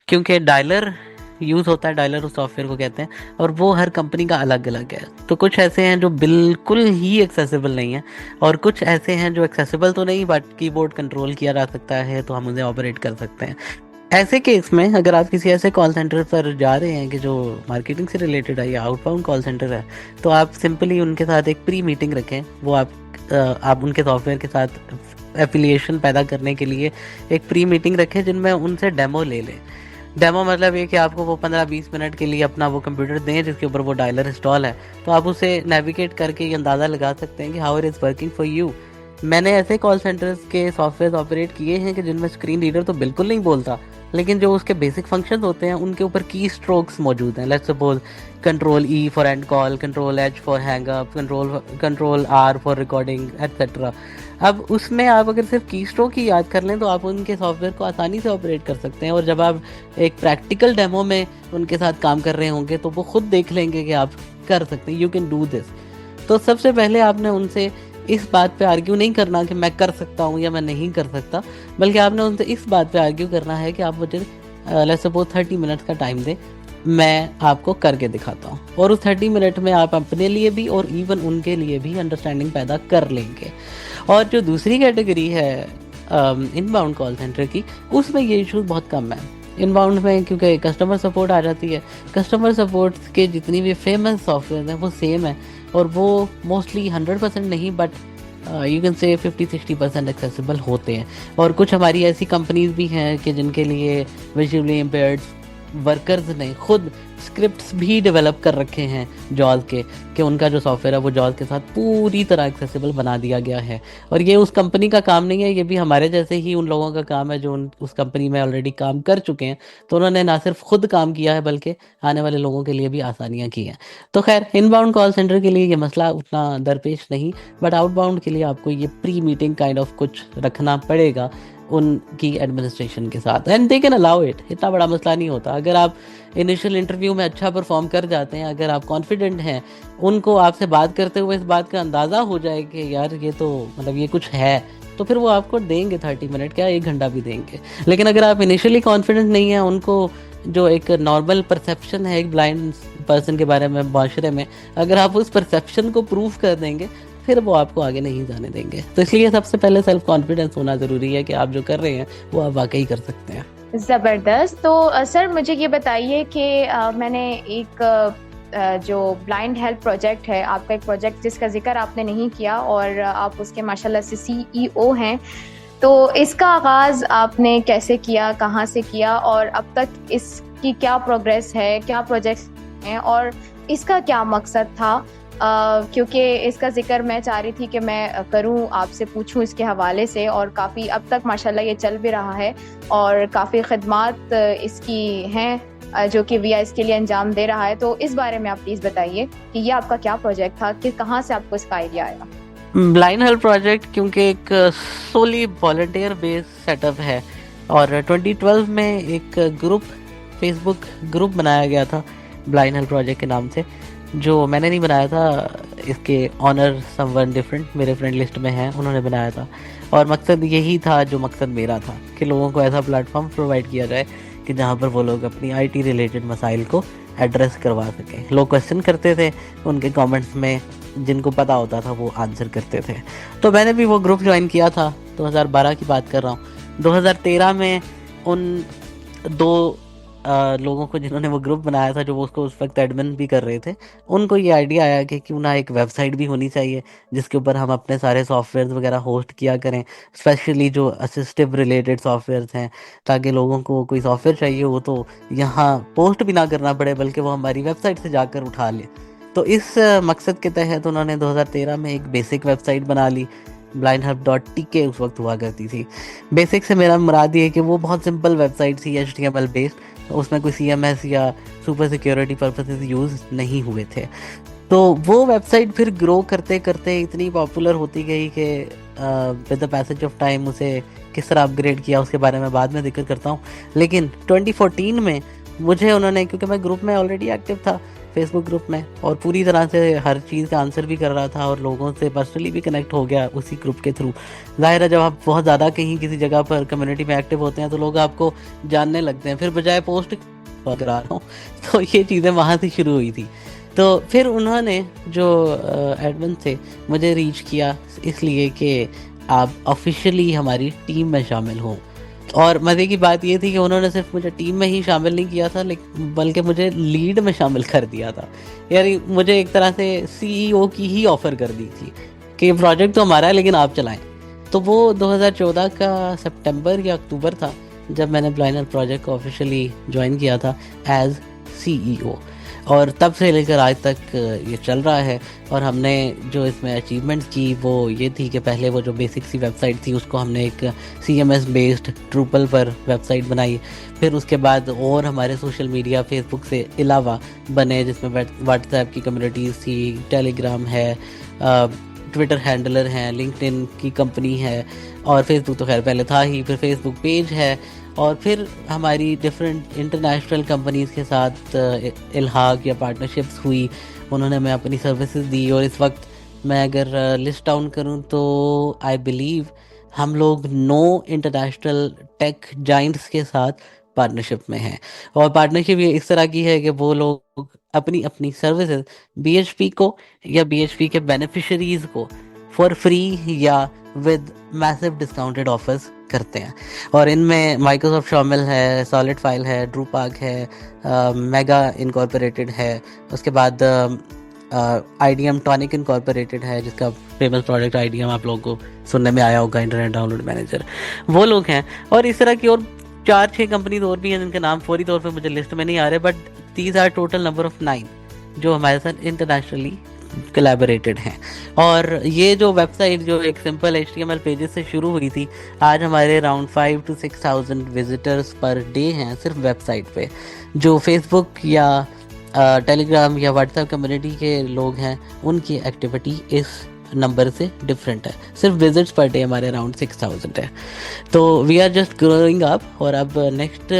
क्योंकि डायलर यूज़ होता है, डायलर उस सॉफ्टवेयर को कहते हैं, और वो हर कंपनी का अलग अलग है। तो कुछ ऐसे हैं जो बिल्कुल ही एक्सेसिबल नहीं है, और कुछ ऐसे हैं जो एक्सेसिबल तो नहीं बट कीबोर्ड कंट्रोल किया जा सकता है, तो हम उन्हें ऑपरेट कर सकते हैं। ऐसे केस में अगर आप किसी ऐसे कॉल सेंटर पर जा रहे हैं कि जो मार्केटिंग से रिलेटेड है या आउटबाउंड कॉल सेंटर है, तो आप सिंपली उनके साथ एक प्री मीटिंग रखें। वो आप उनके सॉफ्टवेयर के साथ एफिलिएशन पैदा करने के लिए एक प्री मीटिंग रखें, जिनमें उनसे डेमो ले लें। डेमो मतलब ये कि आपको वो 15-20 मिनट के लिए अपना वो कंप्यूटर दें जिसके ऊपर वो डायलर इंस्टॉल है, तो आप उसे नेविगेट करके ये अंदाज़ा लगा सकते हैं कि how it is working for you. मैंने ऐसे कॉल सेंटर्स के सॉफ्टवेयर ऑपरेट किए हैं कि जिनमें स्क्रीन रीडर तो बिल्कुल नहीं बोलता, लेकिन जो उसके बेसिक फंक्शंस होते हैं उनके ऊपर की स्ट्रोक्स मौजूद हैं। Let's suppose control E for end call, control H for hang up, control R for recording etcetera. अब उसमें आप अगर सिर्फ की स्ट्रोक ही याद कर लें तो आप उनके सॉफ्टवेयर को आसानी से ऑपरेट कर सकते हैं, और जब आप एक प्रैक्टिकल डेमो में उनके साथ काम कर रहे होंगे तो वो खुद देख लेंगे कि आप कर सकते हैं, यू कैन डू दिस। तो सबसे पहले आपने उनसे इस बात पे आर्ग्यू नहीं करना कि मैं कर सकता हूँ या मैं नहीं कर सकता, बल्कि आपने उनसे इस बात पे आर्ग्यू करना है कि आप मुझे लेट्स सपोज 30 मिनट का टाइम दें, मैं आपको करके दिखाता हूँ। और उस 30 मिनट में आप अपने लिए भी और इवन उनके लिए भी अंडरस्टैंडिंग पैदा कर लेंगे। और जो दूसरी कैटेगरी है इनबाउंड कॉल सेंटर की, उसमें ये इशूज़ बहुत कम है। इनबाउंड में क्योंकि कस्टमर सपोर्ट आ जाती है, कस्टमर सपोर्ट के जितनी भी फेमस सॉफ्टवेयर हैं वो सेम है, और वो मोस्टली 100% नहीं but you can say 50-60% accessible होते हैं। और कुछ हमारी ऐसी कंपनीज भी हैं कि जिनके लिए विजुअली इम्पेयर्ड वर्कर्स ने खुद स्क्रिप्ट्स भी डेवलप कर रखे हैं जॉज के, कि उनका जो सॉफ्टवेयर है वो जॉज के साथ पूरी तरह एक्सेसिबल बना दिया गया है। और ये उस कंपनी का काम नहीं है, ये भी हमारे जैसे ही उन लोगों का काम है जो उस कंपनी में ऑलरेडी काम कर चुके हैं। तो उन्होंने ना सिर्फ खुद काम किया है बल्कि आने वाले लोगों के लिए भी आसानियाँ की हैं। तो खैर, इनबाउंड कॉल सेंटर के लिए ये मसला उतना दरपेश नहीं, बट आउटबाउंड के लिए आपको ये प्री मीटिंग काइंड ऑफ कुछ रखना पड़ेगा उनकी एडमिनिस्ट्रेशन के साथ, and they can allow it. इतना बड़ा मसला नहीं होता। अगर आप इनिशियल इंटरव्यू में अच्छा परफॉर्म कर जाते हैं, अगर आप कॉन्फिडेंट हैं, उनको आपसे बात करते हुए इस बात का अंदाज़ा हो जाए कि यार ये तो मतलब ये कुछ है, तो फिर वो आपको देंगे 30 मिनट, क्या 1 घंटा भी देंगे। लेकिन अगर आप इनिशियली कॉन्फिडेंट नहीं हैं, उनको जो एक नॉर्मल परसेप्शन है एक ब्लाइंड पर्सन के बारे में माशरे में, अगर आप उस परसेप्शन को प्रूव कर देंगे, फिर वो आपको आगे नहीं जाने देंगे। तो इसलिए सबसे पहले सेल्फ कॉन्फिडेंस होना ज़रूरी है कि आप जो कर रहे हैं वो आप वाकई कर सकते हैं। ज़बरदस्त। तो सर मुझे ये बताइए कि मैंने एक जो ब्लाइंड हेल्थ प्रोजेक्ट है, आपका एक प्रोजेक्ट जिसका जिक्र आपने नहीं किया, और आप उसके माशाल्लाह से CEO हैं, तो इसका आगाज़ आपने कैसे किया, कहाँ से किया, और अब तक इसकी क्या प्रोग्रेस है, क्या प्रोजेक्ट्स हैं, और इसका क्या मकसद था? क्योंकि इसका जिक्र मैं चाह रही थी कि मैं करूं, आपसे पूछूं इसके हवाले से, और काफ़ी अब तक माशाल्लाह ये चल भी रहा है और काफ़ी खिदमात इसकी हैं जो कि VI इसके लिए अंजाम दे रहा है। तो इस बारे में आप प्लीज़ बताइए कि ये आपका क्या प्रोजेक्ट था, कि कहाँ से आपको इसका आइडिया आया? ब्लाइंड हेल्थ प्रोजेक्ट क्योंकि एक सोली वॉलंटियर बेस्ड सेटअप है, और 2012 में एक ग्रुप, फेसबुक ग्रुप बनाया गया था ब्लाइंड हेल्थ प्रोजेक्ट के नाम से, जो मैंने नहीं बनाया था, इसके ऑनर समवन डिफरेंट मेरे फ्रेंड लिस्ट में हैं, उन्होंने बनाया था। और मकसद यही था जो मकसद मेरा था, कि लोगों को ऐसा प्लेटफॉर्म प्रोवाइड किया जाए कि जहाँ पर वो लोग अपनी IT रिलेटेड मसाइल को एड्रेस करवा सकें। लोग क्वेश्चन करते थे उनके कमेंट्स में, जिनको पता होता था वो आंसर करते थे। तो मैंने भी वो ग्रुप ज्वाइन किया था, 2012 की बात कर रहा हूँ। 2013 में उन 2 लोगों को जिन्होंने वो ग्रुप बनाया था, जो वो उसको उस वक्त एडमिन भी कर रहे थे, उनको ये आइडिया आया कि क्यों ना एक वेबसाइट भी होनी चाहिए जिसके ऊपर हम अपने सारे सॉफ्टवेयर वगैरह होस्ट किया करें, स्पेशली जो असिस्टिव रिलेटेड सॉफ्टवेयर्स हैं, ताकि लोगों को कोई सॉफ्टवेयर चाहिए हो तो यहाँ पोस्ट भी ना करना पड़े, बल्कि वो हमारी वेबसाइट से जाकर उठा ले। तो इस मकसद के तहत उन्होंने 2013 में एक बेसिक वेबसाइट बना ली, blindhelp.tk उस वक्त हुआ करती थी। बेसिक से मेरा मुराद ये है कि वो बहुत सिंपल वेबसाइट थी, HTML बेस्ड, उसमें कोई CMS या सुपर सिक्योरिटी पर्पसेस यूज़ नहीं हुए थे। तो वो वेबसाइट फिर ग्रो करते करते इतनी पॉपुलर होती गई कि with the passage of time उसे किस तरह अपग्रेड किया उसके बारे में बाद में जिक्र करता हूँ। लेकिन 2014 में मुझे उन्होंने, क्योंकि मैं ग्रुप में ऑलरेडी एक्टिव था, फेसबुक ग्रुप में, और पूरी तरह से हर चीज़ का आंसर भी कर रहा था और लोगों से पर्सनली भी कनेक्ट हो गया उसी ग्रुप के थ्रू। ज़ाहिर है जब आप बहुत ज़्यादा कहीं किसी जगह पर कम्युनिटी में एक्टिव होते हैं तो लोग आपको जानने लगते हैं, फिर बजाय पोस्ट करा रहा हूँ तो ये चीज़ें वहाँ से शुरू हुई थी। तो फिर उन्होंने जो एडमिन थे मुझे रीच किया इसलिए कि आप ऑफिशियली हमारी टीम में शामिल हों। और मज़े की बात ये थी कि उन्होंने सिर्फ मुझे टीम में ही शामिल नहीं किया था, लेकिन बल्कि मुझे लीड में शामिल कर दिया था। यानी मुझे एक तरह से CEO की ही ऑफ़र कर दी थी कि प्रोजेक्ट तो हमारा है लेकिन आप चलाएं। तो वो 2014 का सितंबर या अक्टूबर था जब मैंने ब्लाइनर प्रोजेक्ट को ऑफिशियली ज्वाइन किया था एज CEO, और तब से लेकर आज तक ये चल रहा है। और हमने जो इसमें अचीवमेंट्स की वो ये थी कि पहले वो जो बेसिक सी वेबसाइट थी उसको हमने एक CMS बेस्ड ड्रूपल पर वेबसाइट बनाई। फिर उसके बाद और हमारे सोशल मीडिया फेसबुक से अलावा बने, जिसमें व्हाट्सएप की कम्युनिटीज़ थी, टेलीग्राम है, ट्विटर हैंडलर हैं, लिंक्डइन की कंपनी है, और फेसबुक तो खैर पहले था ही, फिर फेसबुक पेज है, और फिर हमारी डिफरेंट इंटरनेशनल कंपनीज़ के साथ इल्हाक या पार्टनरशिप्स हुई, उन्होंने हमें अपनी सर्विसेज दी। और इस वक्त मैं अगर लिस्ट डाउन करूं तो आई बिलीव हम लोग 9 इंटरनेशनल टेक जाइंट्स के साथ पार्टनरशिप में हैं। और पार्टनरशिप ये इस तरह की है कि वो लोग अपनी अपनी सर्विसेज BHP को या BHP के बेनिफिशरीज़ को फॉर फ्री या विद मैसिव डिस्काउंटेड ऑफर्स करते हैं। और इनमें माइक्रोसॉफ्ट शामिल है, सॉलिड फाइल है, ड्रूपाक है, मेगा इनकॉर्पोरेटेड है, उसके बाद IDM टॉनिक इनकॉर्पोरेटेड है, जिसका फेमस प्रोजेक्ट IDM आप लोगों को सुनने में आया होगा, इंटरनेट डाउनलोड मैनेजर, वो लोग हैं। और इस तरह की और 4-6 कंपनीज और भी हैं जिनके नाम फौरी तौर पे मुझे लिस्ट में नहीं आ रहे, but these are total number of 9 जो हमारे साथ इंटरनेशनली कोलैबोरेटेड हैं। और ये जो वेबसाइट जो एक सिंपल HTML पेजेस से शुरू हुई थी, आज हमारे around 5 to 6,000 visitors per day हैं सिर्फ वेबसाइट पे। जो फेसबुक या टेलीग्राम या व्हाट्सएप कम्युनिटी के लोग हैं उनकी एक्टिविटी इस नंबर से डिफरेंट है, सिर्फ विजिट्स पर डे हमारे अराउंड 6,000 है। तो we are just growing up. और अब नेक्स्ट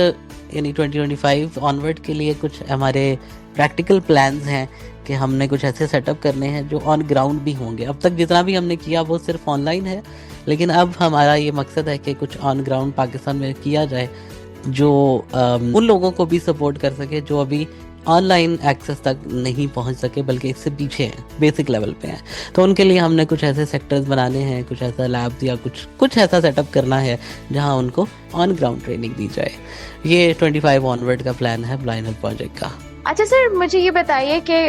यानी 2025 ऑनवर्ड के लिए कुछ हमारे प्रैक्टिकल प्लान्स हैं कि हमने कुछ ऐसे सेटअप करने हैं जो ऑन ग्राउंड भी होंगे। अब तक जितना भी हमने किया वो सिर्फ ऑनलाइन है, लेकिन अब हमारा ये मकसद है कि कुछ ऑन ग्राउंड पाकिस्तान में किया जाए जो उन लोगों को भी सपोर्ट कर सके जो अभी ऑनलाइन एक्सेस तक नहीं पहुंच सके बल्कि इससे पीछे हैं, बेसिक लेवल पे हैं। तो उनके लिए हमने कुछ ऐसे सेक्टर्स बनाने हैं, कुछ ऐसा लैब्स या कुछ ऐसा सेटअप करना है जहां उनको ऑन ग्राउंड ट्रेनिंग दी जाए। ये 25 ऑनवर्ड का प्लान है ब्लाइनर प्रोजेक्ट का। अच्छा सर, मुझे ये बताइए कि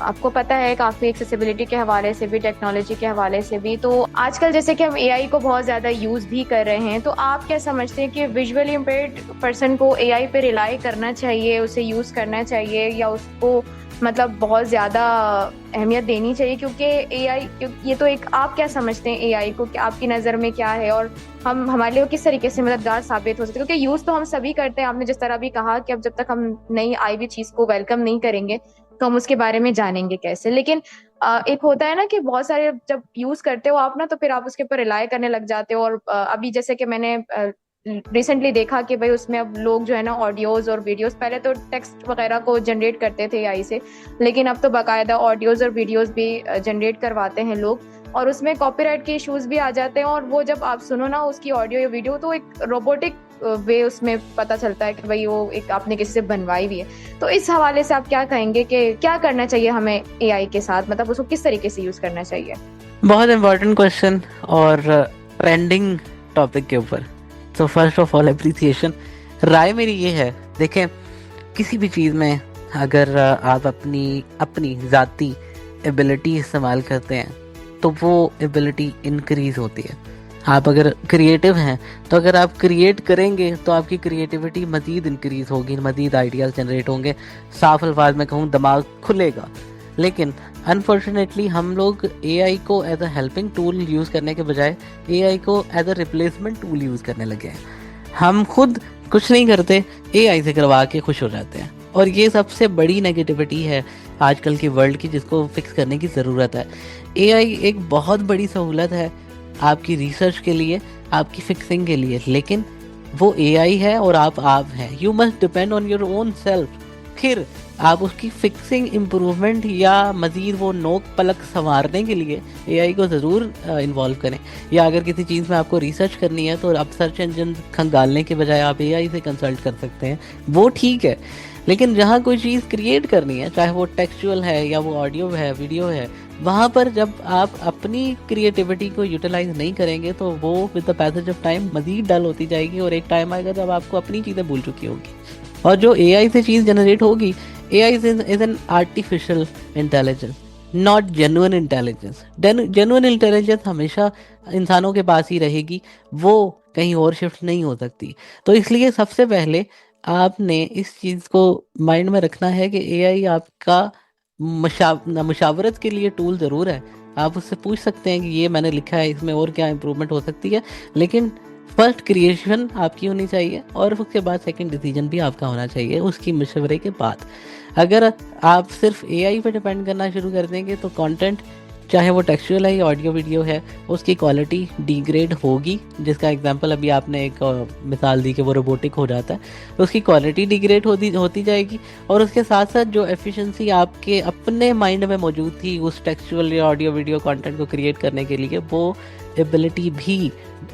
आपको पता है काफ़ी एक्सेसिबिलिटी के हवाले से भी, टेक्नोलॉजी के हवाले से भी, तो आजकल जैसे कि हम AI को बहुत ज़्यादा यूज़ भी कर रहे हैं, तो आप क्या समझते हैं कि विजुअली इम्पेयर्ड पर्सन को AI पे रिलाई करना चाहिए, उसे यूज़ करना चाहिए, या उसको मतलब बहुत ज़्यादा अहमियत देनी चाहिए? क्योंकि AI ये तो एक, आप क्या समझते हैं AI को, कि आपकी नज़र में क्या है और हम हमारे लिए किस तरीके से मददगार साबित हो सकते हैं? क्योंकि यूज़ तो हम सभी करते हैं, आपने जिस तरह भी कहा कि अब जब तक हम नई आई हुई चीज़ को वेलकम नहीं करेंगे तो हम उसके बारे में जानेंगे कैसे। लेकिन एक होता है ना कि बहुत सारे जब यूज़ करते हो आप ना, तो फिर आप उसके ऊपर रिलाई करने लग जाते हो। और अभी जैसे कि मैंने रिसेंटली देखा कि भाई उसमें अब लोग जो है ना ऑडियोज और वीडियोस, पहले तो टेक्स्ट वगैरह को जनरेट करते थे AI से, लेकिन अब तो बाकायदा ऑडियोज और वीडियोस भी जनरेट करवाते हैं लोग, और उसमें कॉपीराइट के इश्यूज भी आ जाते हैं। और वो जब आप सुनो ना उसकी ऑडियो या वीडियो, तो एक रोबोटिक वे उसमें पता चलता है कि भाई वो एक आपने किसी से बनवाई हुई है। तो इस हवाले से आप क्या कहेंगे कि क्या करना चाहिए हमें AI के साथ, मतलब उसको किस तरीके से यूज करना चाहिए? बहुत इम्पोर्टेंट क्वेश्चन और ट्रेंडिंग टॉपिक के ऊपर। तो फर्स्ट ऑफ ऑल एप्रिसिएशन। राय मेरी ये है, देखें किसी भी चीज़ में अगर आप अपनी ज़ाती एबिलिटी इस्तेमाल करते हैं तो वो एबिलिटी इंक्रीज होती है। आप अगर क्रिएटिव हैं तो अगर आप क्रिएट करेंगे तो आपकी क्रिएटिविटी मज़ीद इंक्रीज होगी, मज़ीद आइडियाज़ जनरेट होंगे, साफ अल्फाज में कहूँ दिमाग खुलेगा। लेकिन अनफॉर्चुनेटली हम लोग AI को as a helping tool use करने के बजाय AI को as a replacement tool use करने लगे हैं। हम खुद कुछ नहीं करते, AI से करवा के खुश हो जाते हैं, और ये सबसे बड़ी नेगेटिविटी है आजकल की वर्ल्ड की, जिसको फिक्स करने की ज़रूरत है। AI एक बहुत बड़ी सहूलत है आपकी रिसर्च के लिए, आपकी फिक्सिंग के लिए, लेकिन वो एआई है और आप हैं। You must depend on your own self. फिर आप उसकी फिक्सिंग, इम्प्रूवमेंट या मज़ीद वो नोक पलक संवारने के लिए एआई को ज़रूर इन्वॉल्व करें। या अगर किसी चीज़ में आपको रिसर्च करनी है तो आप सर्च इंजन खंगालने के बजाय आप एआई से कंसल्ट कर सकते हैं, वो ठीक है। लेकिन जहाँ कोई चीज़ क्रिएट करनी है, चाहे वो टेक्सचुअल है या वो ऑडियो है, वीडियो है, वहाँ पर जब आप अपनी क्रिएटिविटी को यूटिलाइज नहीं करेंगे तो वो with the passage of time मज़ीद डल होती जाएगी और एक टाइम आएगा जब आपको अपनी चीज़ें भूल चुकी होगी। और जो एआई से चीज़ जनरेट होगी, AI is an artificial intelligence, not genuine intelligence. Genuine intelligence हमेशा इंसानों के पास ही रहेगी, वो कहीं और शिफ्ट नहीं हो सकती। तो इसलिए सबसे पहले आपने इस चीज़ को माइंड में रखना है कि एआई आपका मुशावरत के लिए टूल ज़रूर है। आप उससे पूछ सकते हैं कि ये मैंने लिखा है, इसमें और क्या इम्प्रूवमेंट हो सकती है, लेकिन फर्स्ट क्रिएशन आपकी होनी चाहिए और उसके बाद सेकंड डिसीजन भी आपका होना चाहिए उसकी मशवरे के बाद। अगर आप सिर्फ एआई पे डिपेंड करना शुरू कर देंगे तो कंटेंट, चाहे वो टेक्सचुअल है या ऑडियो वीडियो है, उसकी क्वालिटी डिग्रेड होगी। जिसका एग्जांपल अभी आपने एक मिसाल दी कि वो रोबोटिक हो जाता है, तो उसकी क्वालिटी डिग्रेड होती जाएगी और उसके साथ साथ जो एफिशिएंसी आपके अपने माइंड में मौजूद थी उस टेक्सचुअल या ऑडियो वीडियो कंटेंट को क्रिएट करने के लिए, वो एबिलिटी भी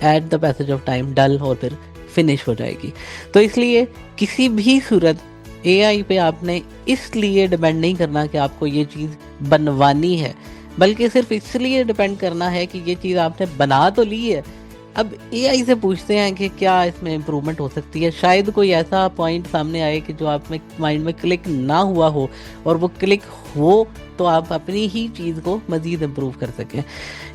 at the passage of time dull और फिर फिनिश हो जाएगी। तो इसलिए किसी भी सूरत एआई पे आपने इसलिए डिपेंड नहीं करना कि आपको ये चीज़ बनवानी है, बल्कि सिर्फ इसलिए डिपेंड करना है कि ये चीज़ आपने बना तो ली है, अब एआई से पूछते हैं कि क्या इसमें इम्प्रूवमेंट हो सकती है। शायद कोई ऐसा पॉइंट सामने आए कि जो आप में माइंड में क्लिक ना हुआ हो, और वो क्लिक हो तो आप अपनी ही चीज़ को मज़ीद इम्प्रूव कर सकें।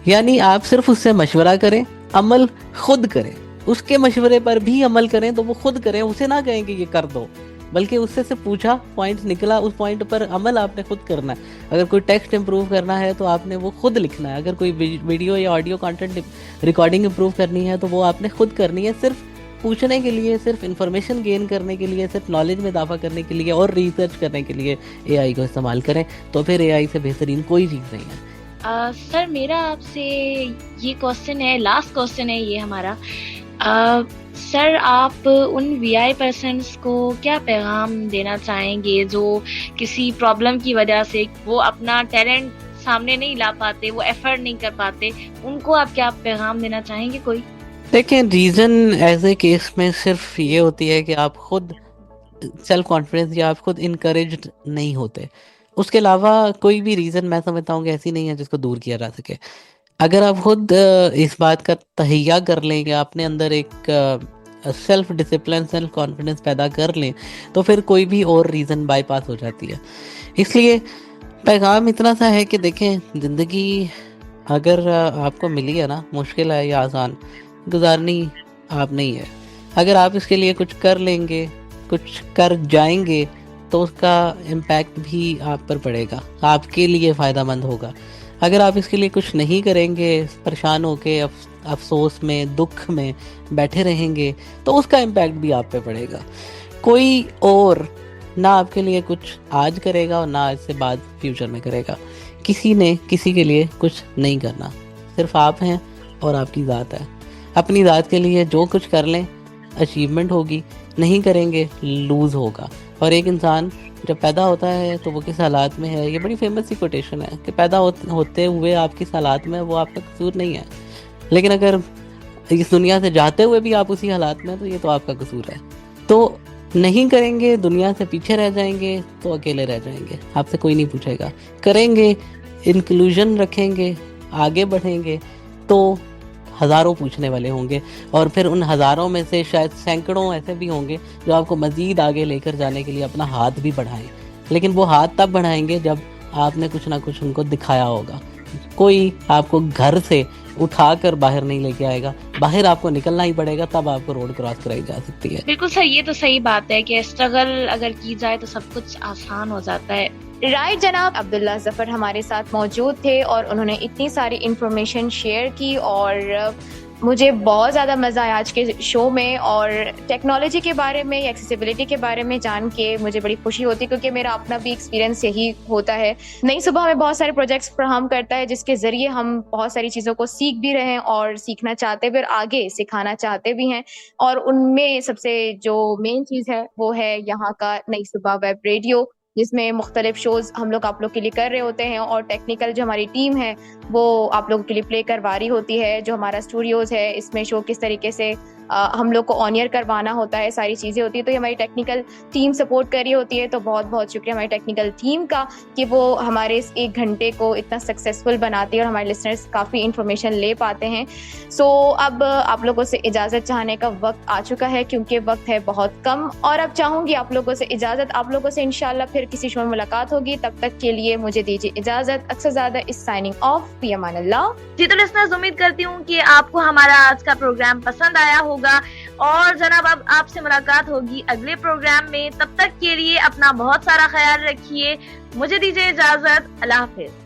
यानी आप सिर्फ उससे मशवरा करें, अमल खुद करें, उसके मशवरे पर भी अमल करें तो वो खुद करें, उसे ना कहें कि ये कर दो, बल्कि उससे से पूछा, पॉइंट निकला, उस पॉइंट पर अमल आपने खुद करना है। अगर कोई टेक्स्ट इंप्रूव करना है तो आपने वो खुद लिखना है, अगर कोई वीडियो या ऑडियो कंटेंट रिकॉर्डिंग इंप्रूव करनी है तो वो आपने खुद करनी है। सिर्फ पूछने के लिए, सिर्फ इंफॉर्मेशन गेन करने के लिए, सिर्फ नॉलेज में इजाफा करने के लिए और रिसर्च करने के लिए एआई को इस्तेमाल करें, तो फिर एआई से बेहतरीन कोई चीज़ नहीं है। सर मेरा आपसे ये क्वेश्चन है, लास्ट क्वेश्चन है ये हमारा। सर आप उन वीआई पर्सन्स को क्या पैगाम देना चाहेंगे जो किसी प्रॉब्लम की वजह से वो अपना टैलेंट सामने नहीं ला पाते, वो एफर्ट नहीं कर पाते, उनको आप क्या पैगाम देना चाहेंगे कोई? देखें, रीज़न ऐसे केस में सिर्फ ये होती है कि आप खुद सेल्फ कॉन्फिडेंस या आप खुद इनकरेज्ड नहीं होते। उसके अलावा कोई भी रीज़न मैं समझता हूँ कि ऐसी नहीं है जिसको दूर किया जा सके। अगर आप खुद इस बात का तहैया कर लें कि अपने अंदर एक सेल्फ डिसिप्लिन, सेल्फ कॉन्फिडेंस पैदा कर लें, तो फिर कोई भी और रीज़न बाईपास हो जाती है। इसलिए पैगाम इतना सा है कि देखें, ज़िंदगी अगर आपको मिली है ना, मुश्किल है या आसान, गुजारनी आप नहीं है। अगर आप इसके लिए कुछ कर लेंगे, कुछ कर जाएंगे, तो उसका इम्पैक्ट भी आप पर पड़ेगा, आपके लिए फ़ायदेमंद होगा। अगर आप इसके लिए कुछ नहीं करेंगे, परेशान होके अफसोस में, दुख में बैठे रहेंगे, तो उसका इम्पैक्ट भी आप पे पड़ेगा। कोई और ना आपके लिए कुछ आज करेगा और ना इससे बाद फ्यूचर में करेगा। किसी ने किसी के लिए कुछ नहीं करना, सिर्फ आप हैं और आपकी ज़ात है। अपनी ज़ात के लिए जो कुछ कर लें अचीवमेंट होगी, नहीं करेंगे लूज़ होगा। और एक इंसान जब पैदा होता है तो वो किस हालात में है, ये बड़ी फेमस सी कोटेशन है कि पैदा होते हुए आप किस हालात में, वो आपका कसूर नहीं है। लेकिन अगर इस दुनिया से जाते हुए भी आप उसी हालात में, तो ये तो आपका कसूर है। तो नहीं करेंगे, दुनिया से पीछे रह जाएंगे, तो अकेले रह जाएंगे, आपसे कोई नहीं पूछेगा। करेंगे, इंक्लूजन रखेंगे, आगे बढ़ेंगे, तो हज़ारों पूछने वाले होंगे, और फिर उन हज़ारों में से शायद सैकड़ों ऐसे भी होंगे जो आपको मज़ीद आगे लेकर जाने के लिए अपना हाथ भी बढ़ाएं। लेकिन वो हाथ तब बढ़ाएंगे जब आपने कुछ ना कुछ उनको दिखाया होगा। कोई आपको घर से उठाकर बाहर नहीं लेके आएगा, बाहर आपको निकलना ही पड़ेगा, तब आपको रोड क्रॉस कराई जा सकती है। बिल्कुल सर, ये तो सही बात है कि स्ट्रगल अगर की जाए तो सब कुछ आसान हो जाता है। राइट जनाब, अब्दुल्ला ज़फ़र हमारे साथ मौजूद थे और उन्होंने इतनी सारी इंफॉर्मेशन शेयर की और मुझे बहुत ज़्यादा मज़ा आया आज के शो में, और टेक्नोलॉजी के बारे में, एक्सेसिबिलिटी के बारे में जान के मुझे बड़ी खुशी होती है, क्योंकि मेरा अपना भी एक्सपीरियंस यही होता है। नई सुबह हमें बहुत सारे प्रोजेक्ट्स फ्राहम करता है जिसके ज़रिए हम बहुत सारी चीज़ों को सीख भी रहे हैं और सीखना चाहते भी और आगे सिखाना चाहते भी हैं। और उनमें सबसे जो मेन चीज़ है वो है यहाँ का नई सुबह वेब रेडियो, जिसमें मुख्तलिफ शोज़ हम लोग आप लोग के लिए कर रहे होते हैं, और टेक्निकल जो हमारी टीम है वो आप लोगों के लिए प्ले करवा रही होती है। जो हमारा स्टूडियोज़ है, इसमें शो किस तरीके से हम लोग को ऑन एयर करवाना होता है, सारी चीज़ें होती है, तो ये हमारी टेक्निकल टीम सपोर्ट कर रही होती है। तो बहुत बहुत शुक्रिया हमारी टेक्निकल टीम का कि वो हमारे इस 1 घंटे को इतना सक्सेसफुल बनाती है और हमारे लिसनर्स काफ़ी इन्फॉर्मेशन ले पाते हैं। सो अब आप लोगों से इजाज़त चाहने का वक्त आ चुका है, क्योंकि वक्त है बहुत कम, और अब चाहूँगी आप लोगों से इजाज़त। आप लोगों से इंशाल्लाह फिर किसी शो में मुलाकात होगी, तब तक के लिए मुझे दीजिए इजाज़त। अक्सरज़ादा इस साइनिंग ऑफ, फी अमानिल्लाह। जी तो लिसनर्स, उम्मीद करती हूँ कि आपको हमारा आज का प्रोग्राम पसंद आया होगा, और जनाब अब आपसे मुलाकात होगी अगले प्रोग्राम में। तब तक के लिए अपना बहुत सारा ख्याल रखिए। मुझे दीजिए इजाजत। अल्लाह हाफिज।